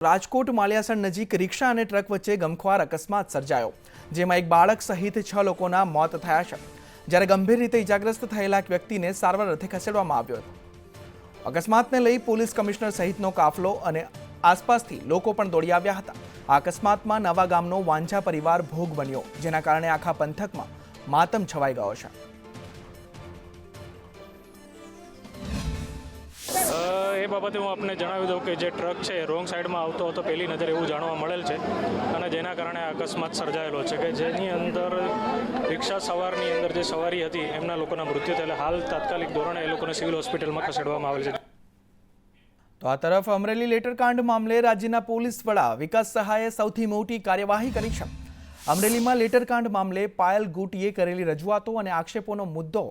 રાજકોટ માલિયાસણ નજીક રિક્ષા અને ટ્રક વચ્ચે ગમખ્વાર અકસ્માત સર્જાયો, જેમાં એક બાળક સહિત 6 લોકોના મોત થયા છે, જ્યારે ગંભીર રીતે ઇજાગ્રસ્ત થયેલા એક વ્યક્તિને સારવાર અર્થે ખસેડવામાં આવ્યો હતો। અકસ્માતને લઈ પોલીસ કમિશનર સહિતનો કાફલો અને આસપાસથી લોકો પણ દોડી આવ્યા હતા। આ અકસ્માતમાં નવા ગામનો વાંઝા પરિવાર ભોગ બન્યો, જેના કારણે આખા પંથકમાં માતમ છવાઈ ગયો છે। એ બાબતે હું આપને જણાવી દઉં કે જે ટ્રક છે રોંગ સાઈડમાં આવતો હતો પહેલી નજરે એવું જાણવા મળેલ છે, અને જેના કારણે અકસ્માત સર્જાયેલો છે કે જેની અંદર રિક્ષા સવારની અંદર જે સવારી હતી એમના લોકોના મૃત્યુ થયેલા। હાલ તાત્કાલિક ધોરણે એ લોકોને સિવિલ હોસ્પિટલમાં ખસેડવામાં આવેલ છે। તો આ તરફ અમરેલી લેટરકાંડ મામલે રાજ્યના પોલીસ વડા વિકાસ સહાયે સૌથી મોટી કાર્યવાહી કરી છે। અમરેલીમાં લેટરકાંડ મામલે પાયલ ગુટીએ કરેલી રજૂઆતો અને આક્ષેપોનો મુદ્દો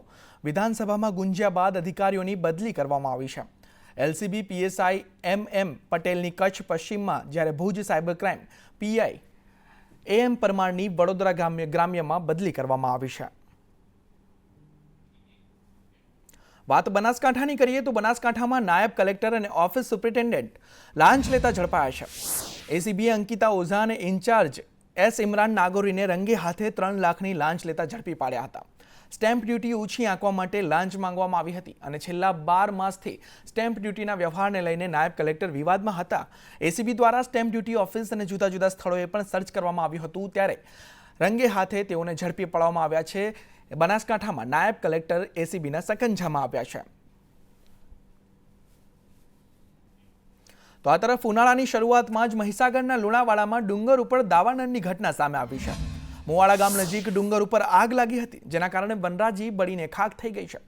વિધાનસભામાં ગુંજ્યા બાદ અધિકારીઓની બદલી કરવામાં આવી છે। એલસીબી પીએસઆઈ એમ પટેલની કચ્છ પશ્ચિમમાં, જ્યારે Bhuj cyber crime PI M પરમારની વડોદરા ગ્રામ્યમાં બદલી કરવામાં આવી છે। વાત બનાસકાંઠાની કરીએ તો બનાસકાંઠામાં નાયબ કલેક્ટર અને ઓફિસ સુપ્રિન્ટેન્ડન્ટ લાંચ લેતા ઝડપાયા છે। એસીબીએ અંકિતા ઓઝા અને ઇન્ચાર્જ એસ ઇમરાન નાગોરીને રંગે હાથે 3 લાખની લાંચ લેતા ઝડપી પાડ્યા હતા। સ્ટેમ્પ ડ્યુટી ઓછી આંકવા માટે લાંચ માંગવામાં આવી હતી અને છેલ્લા 12 માસથી સ્ટેમ્પ ડ્યુટીના વ્યવહારને લઈને નાયબ કલેક્ટર વિવાદમાં હતા। એસીબી દ્વારા સ્ટેમ્પ ડ્યુટી ઓફિસ અને જુદા જુદા સ્થળોએ પણ સર્ચ કરવામાં આવ્યું હતું, ત્યારે રંગે હાથે તેઓને ઝડપી પાડવામાં આવ્યા છે। બનાસકાંઠામાં નાયબ કલેક્ટર એસીબીના સકંજામાં આવ્યા છે। તો આ તરફ ઉનાળાની શરૂઆતમાં જ મહીસાગરના લુણાવાડામાં ડુંગર ઉપર દાવાનળની ઘટના સામે આવી છે। મોવાડા ગામ નજીક ડુંગર ઉપર આગ લાગી હતી, જેના કારણે વનરાજી બળીને ખાખ થઈ ગઈ છે।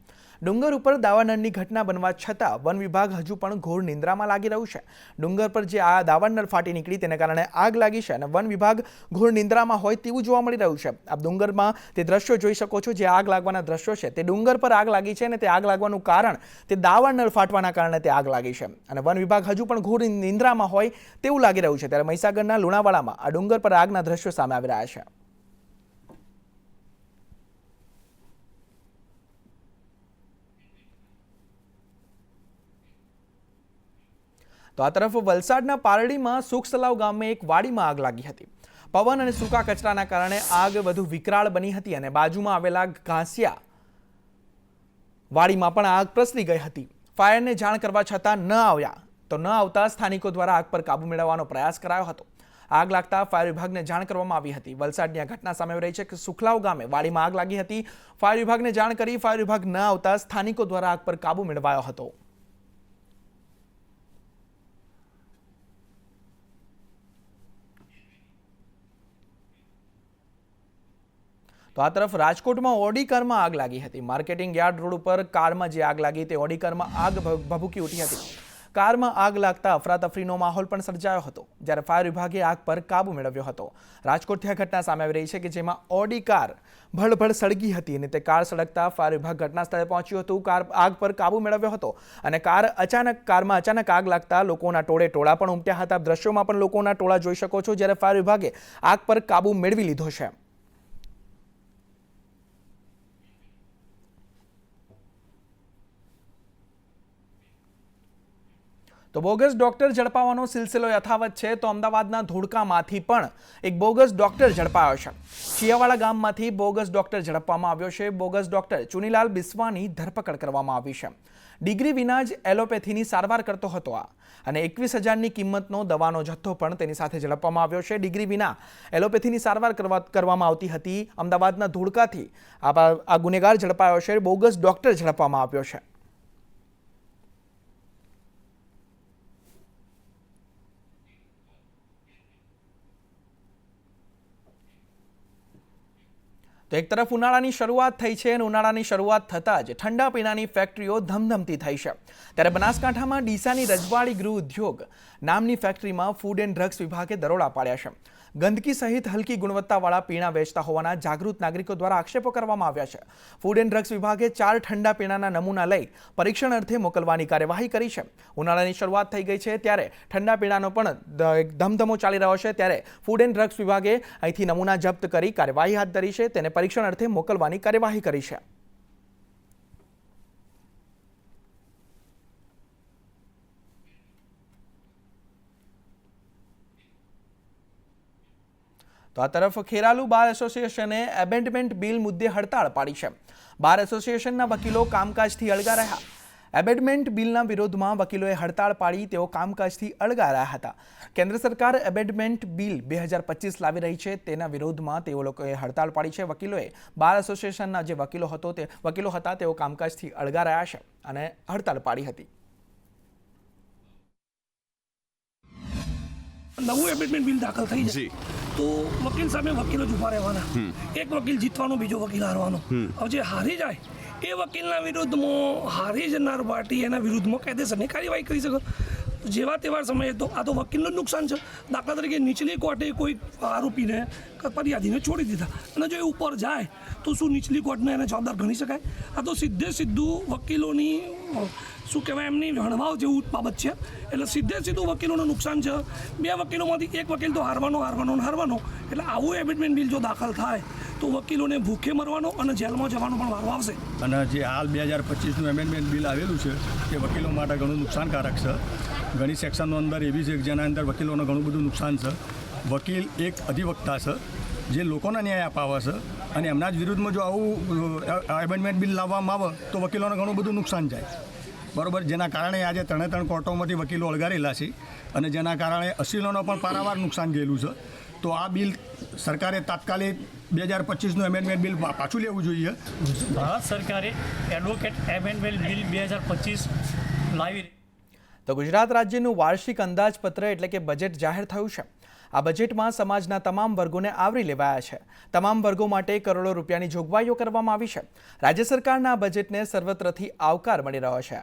ડુંગર ઉપર દાવાનળની ઘટના બનવા છતાં વન વિભાગ હજુ પણ ઘોર નિંદ્રામાં લાગી રહ્યું છે। ડુંગર પર જે આ દાવાનળ ફાટી નીકળી તેને કારણે આગ લાગી છે અને વન વિભાગ ઘોર નિંદ્રામાં હોય તેવું જોવા મળી રહ્યું છે। આપ ડુંગરમાં તે દ્રશ્યો જોઈ શકો છો, જે આગ લાગવાના દ્રશ્યો છે તે ડુંગર પર આગ લાગી છે અને તે આગ લાગવાનું કારણ તે દાવાનળ ફાટવાના કારણે તે આગ લાગી છે અને વન વિભાગ હજુ પણ ઘોર નિંદ્રામાં હોય તેવું લાગી રહ્યું છે। ત્યારે મહીસાગરના લુણાવાડામાં આ ડુંગર પર આગના દ્રશ્યો સામે આવી રહ્યા છે। તો આ તરફ વલસાડના પારડીમાં સુખસલાવ ગામે એક વાડીમાં આગ લાગી હતી। પવન અને સૂકા કચરાના કારણે આગ વધુ વિકરાળ બની હતી અને બાજુમાં આવેલા ઘાસિયા વાડીમાં પણ આગ પ્રસરી ગઈ હતી। ફાયરને જાણ કરવા છતાં ન આવતા સ્થાનિકો દ્વારા આગ પર કાબુ મેળવવાનો પ્રયાસ કરાયો હતો। આગ લાગતા ફાયર વિભાગને જાણ કરવામાં આવી હતી। વલસાડની આ ઘટના સામે આવી રહી છે કે સુખલાવ ગામે વાડીમાં આગ લાગી હતી। ફાયર વિભાગને જાણ કરી ફાયર વિભાગ ન આવતા સ્થાનિકો દ્વારા આગ પર કાબુ મેળવાયો હતો। તો આ તરફ રાજકોટમાં ઓડી કારમાં આગ લાગી હતી। માર્કેટિંગ યાર્ડ રોડ ઉપર કારમાં જે આગ લાગી તે ઓડી કારમાં આગ ભભૂકી ઉઠી હતી। કારમાં આગ લાગતા અફરાતફરીનો માહોલ પણ સર્જાયો હતો, જ્યારે ફાયર વિભાગે આગ પર કાબુ મેળવ્યો હતો। રાજકોટથી આ ઘટના સામે આવી રહી છે કે જેમાં ઓડી કાર ભડભડ સળગી હતી અને તે કાર સળગતા ફાયર વિભાગ ઘટના સ્થળે પહોંચ્યું હતું, કાર આગ પર કાબુ મેળવ્યો હતો અને કારમાં અચાનક આગ લાગતા લોકોના ટોળા પણ ઉમટ્યા હતા। દ્રશ્યોમાં પણ લોકોના ટોળા જોઈ શકો છો, જ્યારે ફાયર વિભાગે આગ પર કાબુ મેળવી લીધો છે। તો બોગસ ડોક્ટર ઝડપાવાનો સિલસિલો યથાવત છે, તો અમદાવાદના ધોળકામાંથી પણ એક બોગસ ડોક્ટર ઝડપાયો છે। શિયાવાડા ગામમાંથી બોગસ ડોક્ટર ઝડપવામાં આવ્યો છે। બોગસ ડોક્ટર ચુનીલાલ બિસ્વાની ધરપકડ કરવામાં આવી છે। ડિગ્રી વિના જ એલોપેથીની સારવાર કરતો હતો અને 21,000ની કિંમતનો દવાનો જથ્થો પણ તેની સાથે ઝડપવામાં આવ્યો છે। ડિગ્રી વિના એલોપેથીની સારવાર કરવામાં આવતી હતી। અમદાવાદના ધોળકાથી આ ગુનેગાર ઝડપાયો છે। બોગસ ડોક્ટર ઝડપવામાં આવ્યો છે। તો એક તરફ ઉનાળાની શરૂઆત થઈ છે અને ઉનાળાની શરૂઆત થતાં જ ઠંડા પીણાની ફેક્ટરીઓ ધમધમતી થઈ છે, ત્યારે બનાસકાંઠામાં ડીસાની રજવાડી ગૃહ ઉદ્યોગ નામની ફેક્ટરીમાં ફૂડ એન્ડ ડ્રગ્સ વિભાગે દરોડા પાડ્યા છે। ગંદકી સહિત હલકી ગુણવત્તાવાળા પીણા વેચતા હોવાના જાગૃત નાગરિકો દ્વારા આક્ષેપો કરવામાં આવ્યા છે। ફૂડ એન્ડ ડ્રગ્સ વિભાગે 4 ઠંડા પીણાના નમૂના લઈ પરીક્ષણ અર્થે મોકલવાની કાર્યવાહી કરી છે। ઉનાળાની શરૂઆત થઈ ગઈ છે, ત્યારે ઠંડા પીણાનો પણ ધમધમો ચાલી રહ્યો છે, ત્યારે ફૂડ એન્ડ ડ્રગ્સ વિભાગે અહીંથી નમૂના જપ્ત કરી કાર્યવાહી હાથ ધરી છે, તેને પરીક્ષણ અર્થે મોકલવાની કાર્યવાહી કરી છે। તો આ તરફ ખેરાલુ બાર એસોસિએશને એબેન્ડમેન્ટ બિલ મુદ્દે હડતાળ પાડી છે. બાર એસોસિએશનના વકીલો કામકાજથી અળગા રહ્યા. એબેન્ડમેન્ટ બિલના વિરોધમાં વકીલોએ હડતાળ પાડી તેઓ કામકાજથી અળગા રહ્યા હતા. કેન્દ્ર સરકાર એબેન્ડમેન્ટ બિલ 2025 લાવી રહી છે તેના વિરોધમાં તેઓ લોકોએ હડતાળ પાડી છે. વકીલોએ બાર એસોસિએશનના જે વકીલો હતા તેઓ કામકાજથી અળગા રહ્યા છે અને હડતાળ પાડી હતી. નવું એમેન્ડમેન્ટ બિલ દાખલ થઈ જાય તો વકીલ સામે વકીલો જ ઊભા રહેવાના. એક વકીલ જીતવાનો, બીજો વકીલ હારવાનો. હવે જે હારી જાય એ વકીલના વિરુદ્ધમાં હારી જનાર પાર્ટી એના વિરુદ્ધમાં કાયદેસરની કાર્યવાહી કરી શકે. જેવા તેવા સમયે તો આ તો વકીલનું જ નુકસાન છે. દાખલા તરીકે નીચલી કોર્ટે કોઈ આરોપીને ફરિયાદીને છોડી દીધા અને જો એ ઉપર જાય તો શું નીચલી કોર્ટને એને જવાબદાર ગણી શકાય? આ તો સીધું વકીલોની શું કહેવાય એમની હણવાવ જેવું બાબત છે. એટલે સીધું વકીલોનું નુકસાન છે. બે વકીલોમાંથી એક વકીલ તો હારવાનો. એટલે આવું એમેન્ડમેન્ટ બિલ જો દાખલ થાય તો વકીલોને ભૂખે મરવાનો અને જેલમાં જવાનો પણ વારો આવશે. અને જે હાલ 2025નું એમેન્ડમેન્ટ બિલ આવેલું છે તે વકીલો માટે ઘણું નુકસાનકારક છે. ઘણી સેક્શનો અંદર એવી છે જેના અંદર વકીલોને ઘણું બધું નુકસાન છે. વકીલ એક અધિવક્તા છે જે લોકોને ન્યાય અપાવે છે અને એમના જ વિરુદ્ધમાં જો આવું એમેન્ડમેન્ટ બિલ લાવવામાં આવે તો વકીલોને ઘણું બધું નુકસાન જાય. બરાબર, જેના કારણે આજે 3 કોર્ટોમાંથી વકીલો અળગારેલા છે અને જેના કારણે અસીલોનો પણ પારાવાર નુકસાન ગયેલું છે. તો આ બિલ સરકારે તાત્કાલિક 2025નું એમેન્ડમેન્ટ બિલ પાછું લેવું જોઈએ. ભારત સરકારે એડવોકેટ એમેન્ડમેન્ટ બિલ 2025 લાવી. તો ગુજરાત રાજ્યનું વાર્ષિક અંદાજપત્ર એટલે કે બજેટ જાહેર થયું છે. આ બજેટમાં સમાજના તમામ વર્ગોને આવરી લેવાયા છે. તમામ વર્ગો માટે કરોડો રૂપિયાની જોગવાઈઓ કરવામાં આવી છે. રાજ્ય સરકારના બજેટને સર્વત્રથી આવકાર મળી રહ્યો છે.